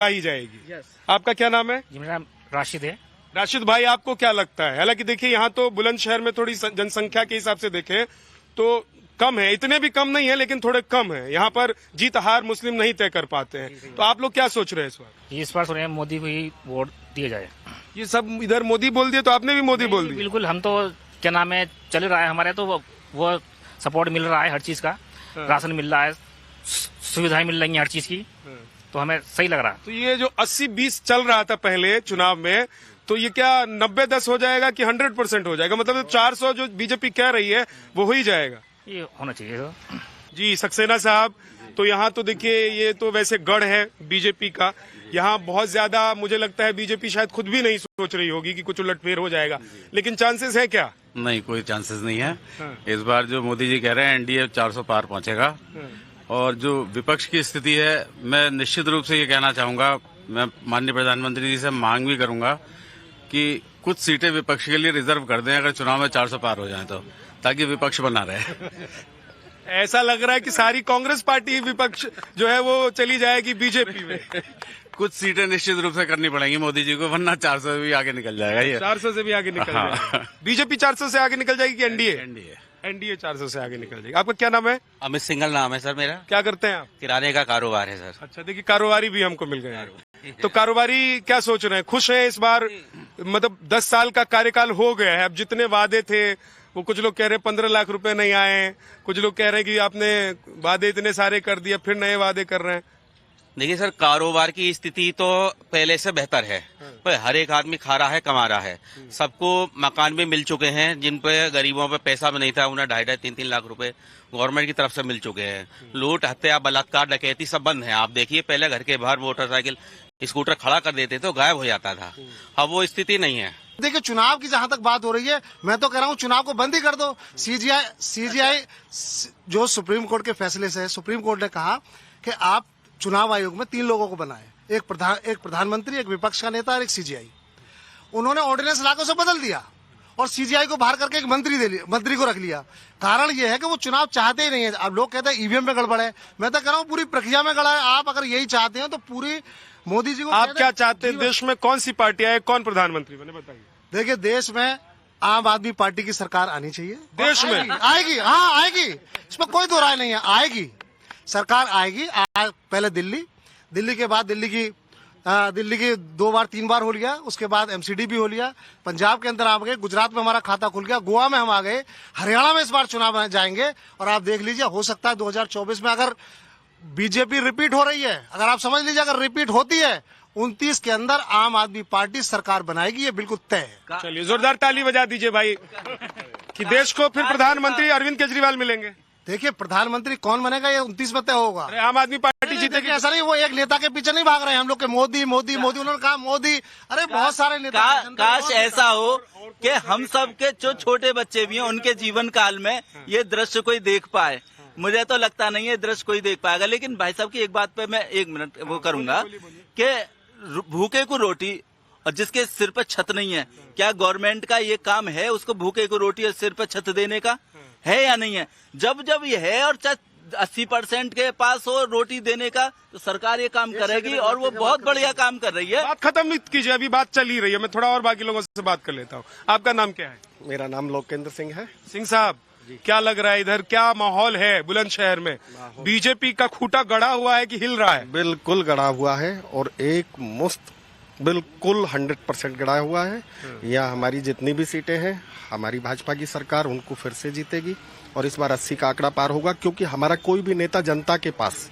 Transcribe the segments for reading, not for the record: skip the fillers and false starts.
ही जाएगी। आपका क्या नाम है? जी मेरा नाम राशिद है। राशिद भाई, आपको क्या लगता है? हालांकि देखिए यहाँ तो बुलंदशहर में थोड़ी जनसंख्या के हिसाब से देखें तो कम है, इतने भी कम नहीं है लेकिन थोड़े कम है। यहाँ पर जीत हार मुस्लिम नहीं तय कर पाते हैं। तो आप लोग क्या सोच रहे हैं इस बार? इस बार सुने मोदी को ही वोट दिया जाए। ये सब इधर मोदी बोल दिए तो आपने भी मोदी बोल दिया? बिल्कुल, हम तो क्या नाम है चल रहा है हमारे, तो वो सपोर्ट मिल रहा है हर चीज का। राशन मिल रहा है, सुविधाएं मिल रही है हर चीज की, तो हमें सही लग रहा है। तो ये जो 80-20 चल रहा था पहले चुनाव में, तो ये क्या 90-10 हो जाएगा कि 100% हो जाएगा? मतलब 400 जो बीजेपी कह रही है वो हो ही जाएगा? ये होना चाहिए तो। जी सक्सेना साहब, तो यहाँ तो देखिए ये तो वैसे गढ़ है बीजेपी का। यहाँ बहुत ज्यादा मुझे लगता है बीजेपी शायद खुद भी नहीं सोच रही होगी कि कुछ उलटफेर हो जाएगा, लेकिन चांसेस है क्या? नहीं, कोई चांसेस नहीं है। इस बार जो मोदी जी कह रहे हैं एनडीए 400 पार पहुंचेगा। और जो विपक्ष की स्थिति है, मैं निश्चित रूप से ये कहना चाहूंगा, मैं माननीय प्रधानमंत्री जी से मांग भी करूंगा कि कुछ सीटें विपक्ष के लिए रिजर्व कर दें अगर चुनाव में 400 पार हो जाए तो, ताकि विपक्ष बना रहे। ऐसा लग रहा है कि सारी कांग्रेस पार्टी विपक्ष जो है वो चली जाएगी बीजेपी में। कुछ सीटें निश्चित रूप से करनी पड़ेंगी मोदी जी को, वरना 400 से भी आगे निकल जाएगा ये। 400 से भी आगे निकल जाएगा। बीजेपी 400 से आगे निकल जाएगी कि एनडीए? एनडीए 400 से आगे निकल जाएगी। आपका क्या नाम है? अमित सिंघल नाम है सर मेरा। क्या करते हैं आप? किराने का कारोबार है सर। अच्छा, देखिए कारोबारी भी हमको मिल गए। तो कारोबारी क्या सोच रहे हैं? खुश हैं इस बार? मतलब 10 साल का कार्यकाल हो गया है, अब जितने वादे थे वो, कुछ लोग कह रहे हैं 15 लाख रुपए नहीं आए, कुछ लोग कह रहे हैं कि आपने वादे इतने सारे कर दिए फिर नए वादे कर रहे हैं। देखिए सर, कारोबार की स्थिति तो पहले से बेहतर है, पर हर एक आदमी खा रहा है, कमा रहा है। सबको मकान भी मिल चुके हैं, जिन पे गरीबों पे पैसा भी नहीं था उन्हें 2.5 3 लाख रुपए गवर्नमेंट की तरफ से मिल चुके हैं। लूट, हत्या, बलात्कार, डकैती सब बंद है। आप देखिए पहले घर के बाहर मोटरसाइकिल, स्कूटर खड़ा कर देते तो गायब हो जाता था, अब वो स्थिति नहीं है। देखिए चुनाव की जहां तक बात हो रही है, मैं तो कह रहा हूं चुनाव को बंद ही कर दो। सीजीआई जो सुप्रीम कोर्ट के फैसले से, सुप्रीम कोर्ट ने कहा कि आप चुनाव आयोग में 3 लोगों को बनाए, एक प्रधानमंत्री, एक विपक्ष का नेता और एक सीजीआई। उन्होंने ऑर्डिनेंस लागू से बदल दिया और सीजीआई को बाहर करके एक मंत्री को रख लिया। कारण ये है कि वो चुनाव चाहते ही नहीं है। अब लोग कहते हैं ईवीएम में गड़बड़ है, मैं तो कह रहा हूँ पूरी प्रक्रिया में गड़ा है। आप अगर यही चाहते हैं तो पूरी मोदी जी को आप क्या चाहते हैं? देश में कौन सी पार्टी आए, कौन प्रधानमंत्री बने, बताइए। देखिए देश में आम आदमी पार्टी की सरकार आनी चाहिए। देश में आएगी, हाँ आएगी, इसमें कोई दो राय नहीं है। आएगी, सरकार आएगी। पहले दिल्ली के बाद दिल्ली की 2 बार 3 बार हो लिया, उसके बाद एमसीडी भी हो लिया। पंजाब के अंदर आ गए, गुजरात में हमारा खाता खुल गया, गोवा में हम आ गए, हरियाणा में इस बार चुनाव जाएंगे। और आप देख लीजिए, हो सकता है 2024 में अगर बीजेपी रिपीट हो रही है, अगर आप समझ लीजिए अगर रिपीट होती है, 29 के अंदर आम आदमी पार्टी सरकार बनाएगी, ये बिल्कुल तय है। चलिए जोरदार ताली बजा दीजिए भाई कि देश को फिर प्रधानमंत्री अरविंद केजरीवाल मिलेंगे। देखिए प्रधानमंत्री कौन बनेगा ये 29 में तय होगा। अरे आम आदमी पार्टी जीतेगी। ऐसा नहीं, वो एक नेता के पीछे नहीं भाग रहे हैं हम लोग के मोदी मोदी मोदी। उन्होंने कहा मोदी, अरे बहुत सारे नेता। काश ऐसा हो कि हम सब के जो छोटे बच्चे भी हैं उनके जीवन काल में ये दृश्य कोई देख पाए। मुझे तो लगता नहीं है दृश्य कोई देख पाएगा। लेकिन भाई साहब की एक बात पे मैं 1 मिनट वो करूंगा कि भूखे को रोटी और जिसके सिर पर छत नहीं है, क्या गवर्नमेंट का ये काम है उसको भूखे को रोटी और सिर पर छत देने का है या नहीं है? जब ये है और 80% के पास हो रोटी देने का, तो सरकार ये काम करेगी और वो बहुत बढ़िया काम कर रही है। बात खत्म कीजिए, अभी बात चल ही रही है, मैं थोड़ा और बाकी लोगों से बात कर लेता हूँ। आपका नाम क्या है? मेरा नाम लोकेंद्र सिंह है। सिंह साहब, क्या लग रहा है इधर क्या माहौल है बुलंदशहर में? बीजेपी का खूंटा गड़ा हुआ है कि हिल रहा है? बिल्कुल गड़ा हुआ है और एक मुश्त बिल्कुल 100% गड़ा हुआ है। यहाँ हमारी जितनी भी सीटें हैं, हमारी भाजपा की सरकार उनको फिर से जीतेगी और इस बार 80 का आंकड़ा पार होगा, क्योंकि हमारा कोई भी नेता जनता के पास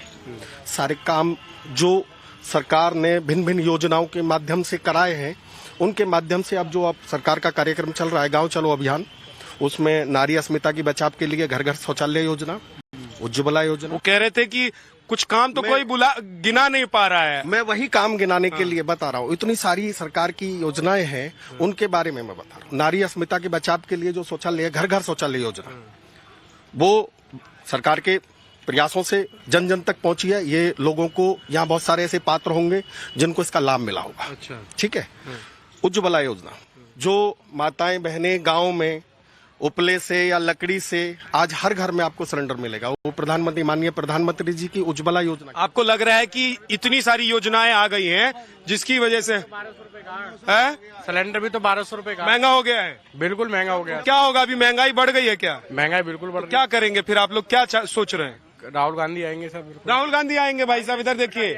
सारे काम जो सरकार ने भिन्न भिन्न योजनाओं के माध्यम से कराए हैं, उनके माध्यम से अब सरकार का कार्यक्रम चल रहा है गाँव चलो अभियान, उसमें नारी अस्मिता की बचाव के लिए घर घर शौचालय योजना, उज्ज्वला योजना। वो कह रहे थे कि कुछ काम तो कोई गिना नहीं पा रहा है। मैं वही काम गिनाने के लिए बता रहा हूँ। इतनी सारी सरकार की योजनाएं हैं, उनके बारे में मैं बता रहा हूँ। नारी अस्मिता के बचाव के लिए जो शौचालय, घर घर शौचालय योजना, वो सरकार के प्रयासों से जन जन तक पहुंची है। ये लोगों को, यहाँ बहुत सारे ऐसे पात्र होंगे जिनको इसका लाभ मिला होगा। अच्छा, ठीक है। उज्ज्वला योजना, जो माताएं बहनें गाँव में उपले से या लकड़ी से आज हर घर में आपको सिलेंडर मिलेगा। वो प्रधानमंत्री, माननीय प्रधानमंत्री जी की उज्ज्वला योजना। आपको लग रहा है कि इतनी सारी योजनाएं आ गई हैं जिसकी वजह से है? सिलेंडर भी तो 1200 रुपए का महंगा हो गया है। बिल्कुल महंगा हो गया। क्या होगा, अभी महंगाई बढ़ गई है क्या? महंगाई बिल्कुल बढ़ क्या करेंगे फिर आप लोग, क्या सोच रहे हैं? राहुल गांधी आएंगे सर। बिल्कुल राहुल गांधी आएंगे भाई साहब, इधर देखिए,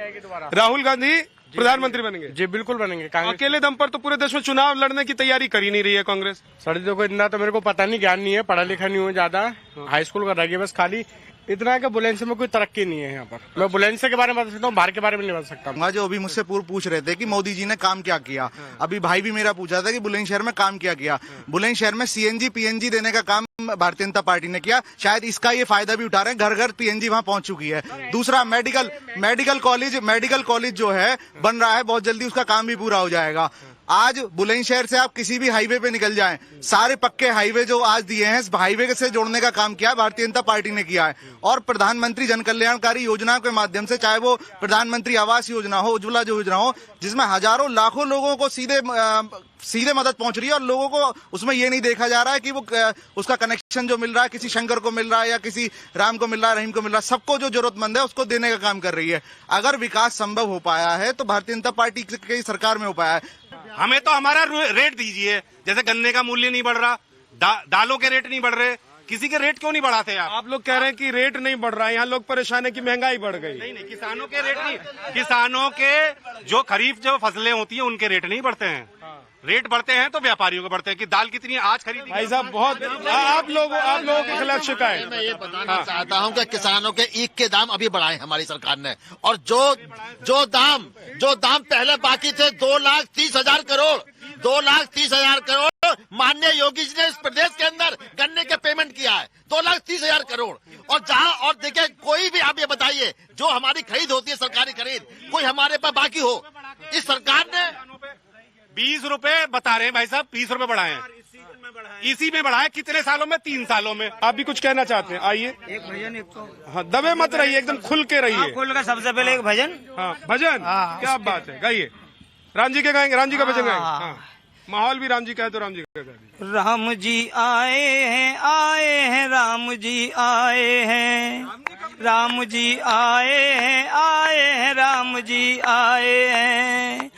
राहुल गांधी प्रधानमंत्री बनेंगे। जी बिल्कुल बनेंगे। कांग्रेस अकेले दम पर तो पूरे देश में चुनाव लड़ने की तैयारी कर ही नहीं रही है कांग्रेस। सर देखो इतना तो मेरे को पता नहीं, ज्ञान नहीं है, पढ़ा लिखा नहीं हूँ ज्यादा, हाई स्कूल कर रही है बस खाली इतना है कि बुलेंस में कोई तरक्की नहीं है यहाँ पर। मैं बुलेंस के बारे में बता सकता हूँ, बाहर के बारे में नहीं बता सकता। जो अभी मुझसे पूर्व पूछ रहे थे कि मोदी जी ने काम क्या किया, अभी भाई भी मेरा पूछा था कि बुलंदशहर में काम क्या किया। बुलंदशहर में सीएनजी पीएनजी देने का काम भारतीय जनता पार्टी ने किया, शायद इसका ये फायदा भी उठा रहे हैं, घर घर पीएनजी वहां पहुंच चुकी है। दूसरा मेडिकल कॉलेज जो है बन रहा है, बहुत जल्दी उसका काम भी पूरा हो जाएगा। आज बुलंदशहर से आप किसी भी हाईवे पे निकल जाएं, सारे पक्के हाईवे जो आज दिए हैं, हाईवे से जोड़ने का काम किया भारतीय जनता पार्टी ने किया है। और प्रधानमंत्री जन कल्याणकारी योजना के माध्यम से, चाहे वो प्रधानमंत्री आवास योजना हो, उज्ज्वला योजना हो, जिसमें हजारों लाखों लोगों को सीधे मदद पहुंच रही है और लोगों को उसमें ये नहीं देखा जा रहा है कि वो उसका कनेक्शन जो मिल रहा है किसी शंकर को मिल रहा है या किसी राम को मिल रहा है, रहीम को मिल रहा है, सबको जो जरूरतमंद है उसको देने का काम कर रही है। अगर विकास संभव हो पाया है तो भारतीय जनता पार्टी की सरकार में हो पाया है। हमें तो हमारा रेट दीजिए, जैसे गन्ने का मूल्य नहीं बढ़ रहा, दालों के रेट नहीं बढ़ रहे, किसी के रेट क्यों नहीं बढ़ाते आप लोग कह रहे हैं कि रेट नहीं बढ़ रहा है, यहाँ लोग परेशान है कि महंगाई बढ़ गई। नहीं, किसानों के रेट नहीं, किसानों के जो खरीफ जो फसलें होती है उनके रेट नहीं बढ़ते हैं। रेट बढ़ते हैं तो व्यापारियों के बढ़ते हैं कि दाल कितनी आज खरीदी। भाई साहब बहुत आप लोगों के खिलाफ शिकायत। मैं ये बताना चाहता हूं कि किसानों के ईख के दाम अभी बढ़ाए हमारी सरकार ने, और जो दाम पहले बाकी थे 2,30,000 करोड़, 2,30,000 करोड़ माननीय योगी जी ने इस प्रदेश के अंदर गन्ने के पेमेंट किया है, 2,30,000 करोड़। और देखिए कोई भी आप ये बताइए जो हमारी खरीद होती है सरकारी खरीद, कोई हमारे पास बाकी हो, इस सरकार ने 20 रुपए बता रहे हैं भाई साहब, 20 रुपए बढ़ाए हैं, इसी में बढ़ाए। कितने सालों में? 3 सालों में। आप भी कुछ कहना चाहते हैं? आइए। एक भजन, एक तो हाँ, दबे मत रहिए, एकदम खुल के रहिए। खुल का सबसे पहले एक भजन। हाँ भजन, क्या बात है, गाइए। राम जी के गाएंगे, राम जी का भजन गाएंगे। माहौल भी राम जी का है तो राम जी का गाइए। राम जी आए हैं राम जी आए हैं, राम जी आए हैं राम जी आए हैं।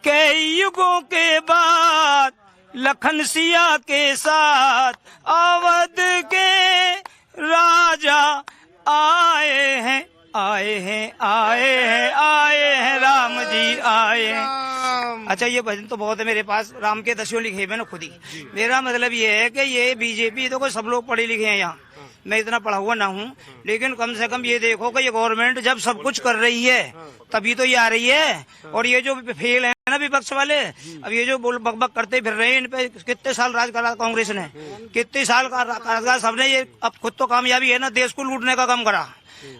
कई युगों के बाद लखन सिया के साथ अवध के राजा आए हैं राम जी आए हैं। अच्छा ये भजन तो बहुत है मेरे पास, राम के दसियों लिखे मैंने खुद ही। मेरा मतलब ये है कि ये बीजेपी तो कोई सब लोग पढ़े लिखे हैं यहाँ, मैं इतना पढ़ा हुआ ना हूँ, लेकिन कम से कम ये देखो कि ये गवर्नमेंट जब सब कुछ कर रही है तभी तो ये आ रही है। और ये जो फेल है ना विपक्ष वाले, अब ये जो बकबक करते फिर रहे हैं, इन पे कितने साल राज करा कांग्रेस ने, कितने साल का राज सबने, ये अब खुद तो कामयाबी है ना, देश को लूटने का काम करा।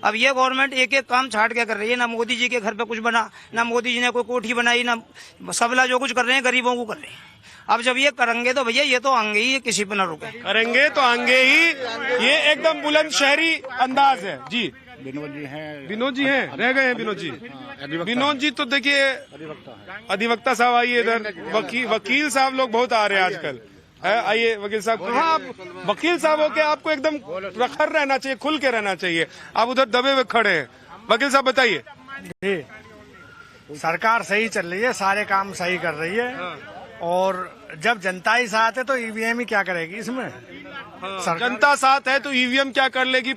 अब ये गवर्नमेंट एक एक काम छाट के कर रही है, ना मोदी जी के घर पे कुछ बना, ना मोदी जी ने कोई कोठी बनाई, ना सबला जो कुछ कर रहे हैं गरीबों को कर रहे हैं। अब जब ये करेंगे तो भैया ये तो आएंगे ही, किसी पे न रुके, करेंगे तो आएंगे ही। ये एकदम बुलंद शहरी अंदाज है जी। विनोद जी हैं, रह गए हैं विनोद जी। विनोद जी तो देखिए अधिवक्ता साहब, आइए इधर। वकील साहब लोग बहुत आ रहे हैं आजकल, आइए वकील साहब। हाँ, वकील साहब हो के आपको एकदम प्रखर रहना चाहिए, खुल के रहना चाहिए, आप उधर दबे हुए खड़े हैं। वकील साहब बताइए। सरकार सही चल रही है, सारे काम सही कर रही है, और जब जनता ही साथ है तो ईवीएम ही क्या करेगी इसमें। जनता साथ है तो ईवीएम क्या कर लेगी,